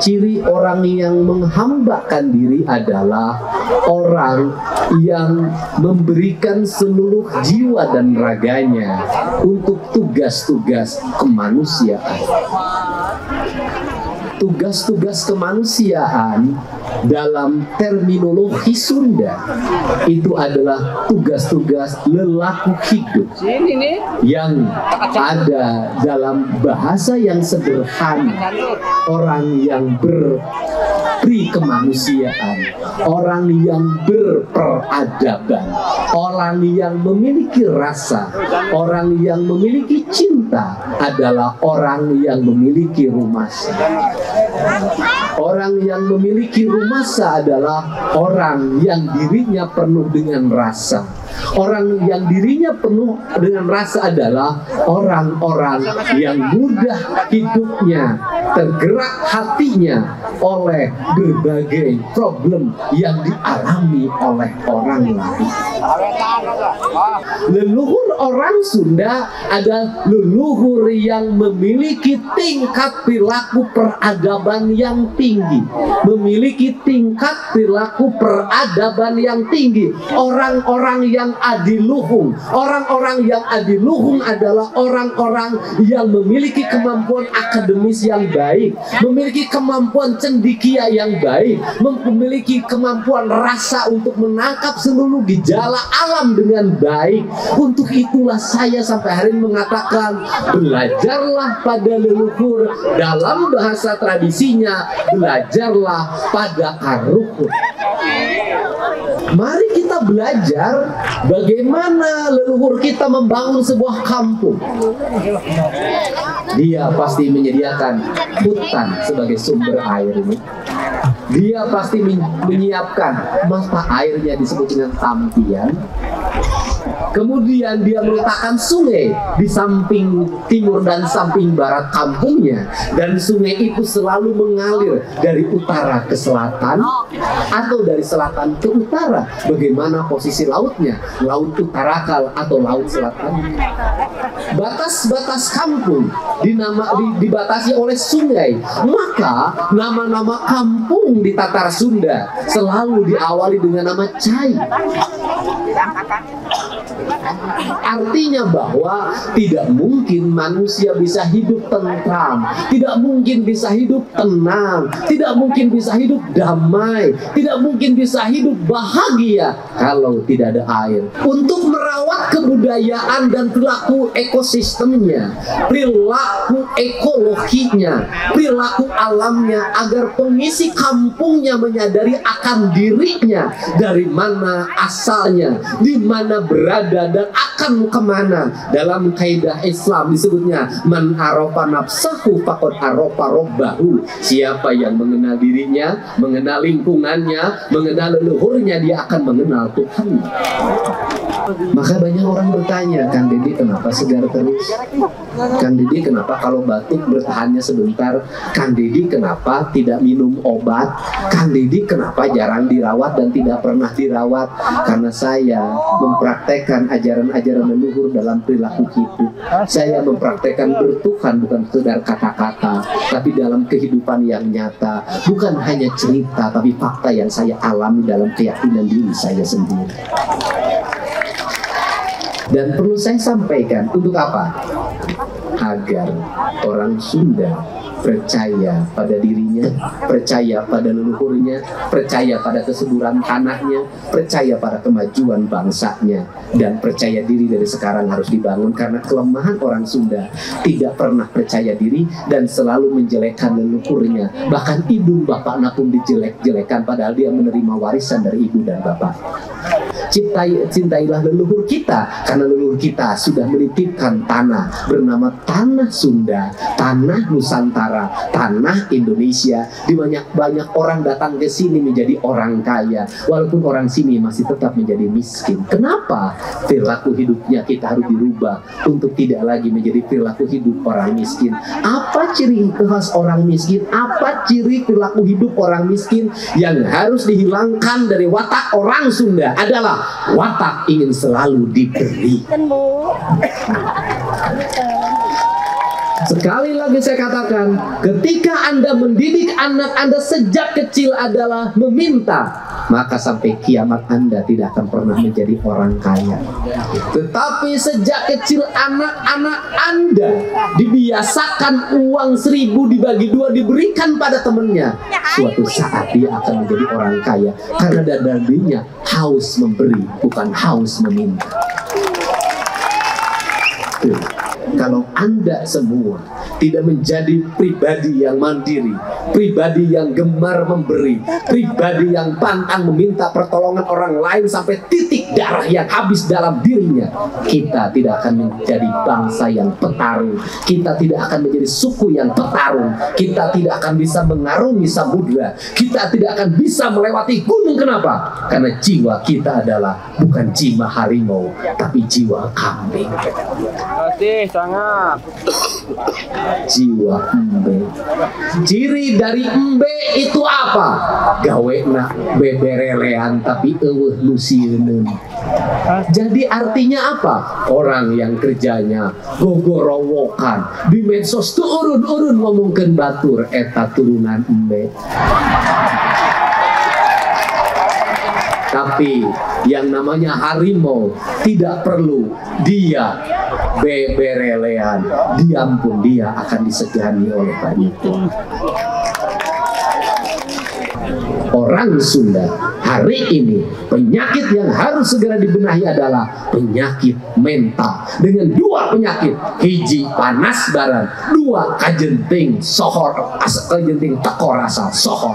Ciri orang yang menghambakan diri adalah orang yang memberikan seluruh jiwa dan raganya untuk tugas-tugas kemanusiaan. Tugas-tugas kemanusiaan dalam terminologi Sunda itu adalah tugas-tugas lelaku hidup yang ada dalam bahasa yang sederhana. Orang yang berperi kemanusiaan, orang yang berperadaban, orang yang memiliki rasa, orang yang memiliki cinta adalah orang yang memiliki rumasa. Orang yang memiliki rumasa adalah orang yang dirinya penuh dengan rasa. Orang yang dirinya penuh dengan rasa adalah orang-orang yang mudah hidupnya, tergerak hatinya oleh berbagai problem yang dialami oleh orang lain. Leluhur orang Sunda adalah leluhur yang memiliki tingkat perilaku peradaban yang tinggi, memiliki tingkat perilaku peradaban yang tinggi. Orang-orang yang adiluhung, orang-orang yang adiluhung adalah orang-orang yang memiliki kemampuan akademis yang baik, memiliki kemampuan cendekia yang baik, memiliki kemampuan rasa untuk menangkap seluruh gejala alam dengan baik. Untuk itulah saya sampai hari ini mengatakan, belajarlah pada leluhur. Dalam bahasa tradisinya, belajarlah pada karuhur. Mari kita belajar bagaimana leluhur kita membangun sebuah kampung. Dia pasti menyediakan hutan sebagai sumber air ini. Dia pasti menyiapkan mata airnya disebut dengan tampian. Kemudian dia meletakkan sungai di samping timur dan samping barat kampungnya. Dan sungai itu selalu mengalir dari utara ke selatan atau dari selatan ke utara. Bagaimana posisi lautnya? Laut utarakal atau laut selatan. Batas-batas kampung dibatasi oleh sungai. Maka nama-nama kampung di Tatar Sunda selalu diawali dengan nama Cai. Artinya bahwa tidak mungkin manusia bisa hidup tentram, tidak mungkin bisa hidup tenang, tidak mungkin bisa hidup damai, tidak mungkin bisa hidup bahagia kalau tidak ada air. Untuk merawat kebudayaan dan perilaku ekosistemnya, perilaku ekologinya, perilaku alamnya, agar pengisi kampungnya menyadari akan dirinya, dari mana asalnya, di mana berada, dan akan kemana. Dalam kaidah Islam disebutnya man arofa nafsahu faqad arofa robbahu. Siapa yang mengenal dirinya, mengenal lingkungannya, mengenal leluhurnya, dia akan mengenal Tuhan. Maka banyak orang bertanya, Kang Deddy kenapa segar terus? Kang Deddy kenapa kalau batuk bertahannya sebentar? Kang Deddy kenapa tidak minum obat? Kang Deddy kenapa jarang dirawat dan tidak pernah dirawat? Karena saya mempraktekkan ajaran-ajaran leluhur dalam perilaku hidup. Saya mempraktekkan bertuhan bukan sekedar kata-kata, tapi dalam kehidupan yang nyata. Bukan hanya cerita, tapi fakta yang saya alami dalam keyakinan diri saya sendiri. Dan perlu saya sampaikan, untuk apa? Agar orang Sunda percaya pada dirinya, percaya pada leluhurnya, percaya pada kesuburan tanahnya, percaya pada kemajuan bangsanya, dan percaya diri dari sekarang harus dibangun. Karena kelemahan orang Sunda tidak pernah percaya diri dan selalu menjelekkan leluhurnya. Bahkan hidung bapaknya pun dijelek-jelekan padahal dia menerima warisan dari ibu dan bapak. Cintailah leluhur kita, karena leluhur kita sudah menitipkan tanah bernama Tanah Sunda, Tanah Nusantara, Tanah Indonesia. Di banyak orang datang ke sini menjadi orang kaya, walaupun orang sini masih tetap menjadi miskin. Kenapa? Perilaku hidupnya kita harus dirubah untuk tidak lagi menjadi perilaku hidup orang miskin. Apa ciri khas orang miskin? Apa ciri perilaku hidup orang miskin yang harus dihilangkan dari watak orang Sunda? Adalah watak ingin selalu diberi. Sekali lagi saya katakan, ketika Anda mendidik anak Anda sejak kecil adalah meminta, maka sampai kiamat Anda tidak akan pernah menjadi orang kaya. Tetapi sejak kecil anak-anak Anda dibiasakan uang 1.000 dibagi 2 diberikan pada temannya, suatu saat dia akan menjadi orang kaya, karena darinya haus memberi, bukan haus meminta. Kalau Anda semua tidak menjadi pribadi yang mandiri, pribadi yang gemar memberi, pribadi yang pantang meminta pertolongan orang lain sampai titik darah yang habis dalam dirinya, kita tidak akan menjadi bangsa yang petarung, kita tidak akan menjadi suku yang petarung, kita tidak akan bisa mengarungi samudra, kita tidak akan bisa melewati gunung. Kenapa? Karena jiwa kita adalah bukan jiwa harimau, tapi jiwa kambing. Sangat jiwa embe. Ciri dari embe itu apa? Gawena beberelean tapi eueuh lusieun. Jadi artinya apa? Orang yang kerjanya gogorowokan di medsos tuh urun-urun ngomongkeun batur, eta turunan embe. Tapi yang namanya harimau tidak perlu dia beberelean, diam pun dia akan disegani oleh itu. Orang Sunda hari ini penyakit yang harus segera dibenahi adalah penyakit mental dengan 2 penyakit, hiji panas baran, 2 kajenting sohor, kajenting teko rasa sohor.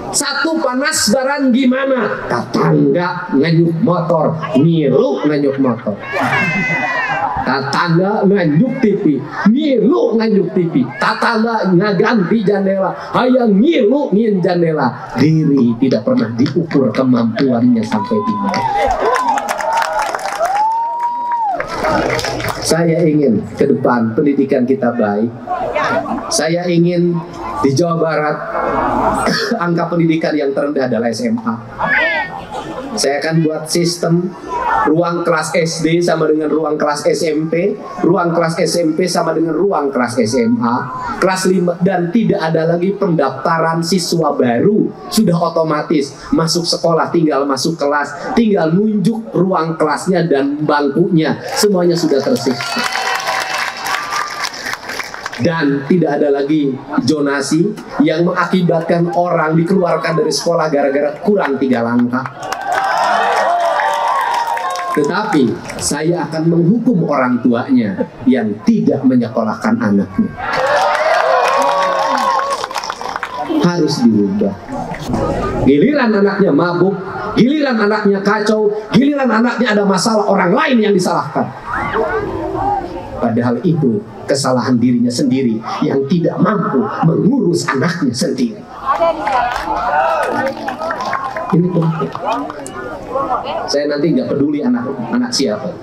1 panas barang gimana? Tetangga nganyuk motor, ngilu nganyuk motor. Tetangga nganyuk TV, ngilu nganyuk TV. Tetangga ngaganti jendela, hayang ngilu ngin jendela. Diri tidak pernah diukur kemampuannya sampai di mana. Saya ingin ke depan pendidikan kita baik. Saya ingin di Jawa Barat angka pendidikan yang terendah adalah SMA. Saya akan buat sistem ruang kelas SD sama dengan ruang kelas SMP, ruang kelas SMP sama dengan ruang kelas SMA, kelas 5, dan tidak ada lagi pendaftaran siswa baru. Sudah otomatis masuk sekolah, tinggal masuk kelas, tinggal nunjuk ruang kelasnya dan bangkunya, semuanya sudah tersistem. Dan tidak ada lagi zonasi yang mengakibatkan orang dikeluarkan dari sekolah gara-gara kurang 3 langkah. Tetapi saya akan menghukum orang tuanya yang tidak menyekolahkan anaknya. Harus dirubah. Giliran anaknya mabuk, giliran anaknya kacau, giliran anaknya ada masalah, orang lain yang disalahkan. Padahal itu kesalahan dirinya sendiri yang tidak mampu mengurus anaknya sendiri. Ini penting. Saya nanti nggak peduli anak siapa,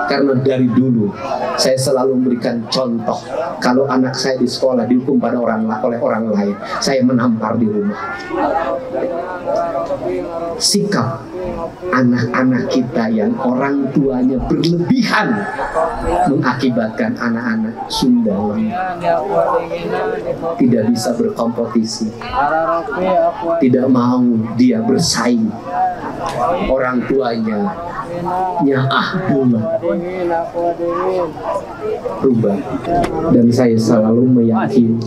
karena dari dulu saya selalu memberikan contoh. Kalau anak saya di sekolah dihukum oleh orang lain, saya menampar di rumah. Sikap anak-anak kita yang orang tuanya berlebihan mengakibatkan anak-anak Sunda tidak bisa berkompetisi, tidak mau dia bersaing. Orang tuanya nyaah bunga rubah. Dan saya selalu meyakini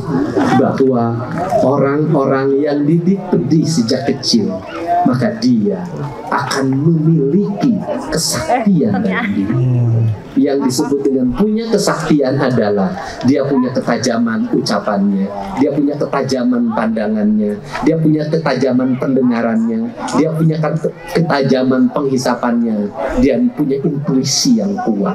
bahwa orang-orang yang didik pedih sejak kecil, maka dia akan memiliki kesaktian dalam diri. Yang disebut dengan punya kesaktian adalah dia punya ketajaman ucapannya, dia punya ketajaman pandangannya, dia punya ketajaman pendengarannya, dia punya ketajaman penghisapannya, dia punya intuisi yang kuat.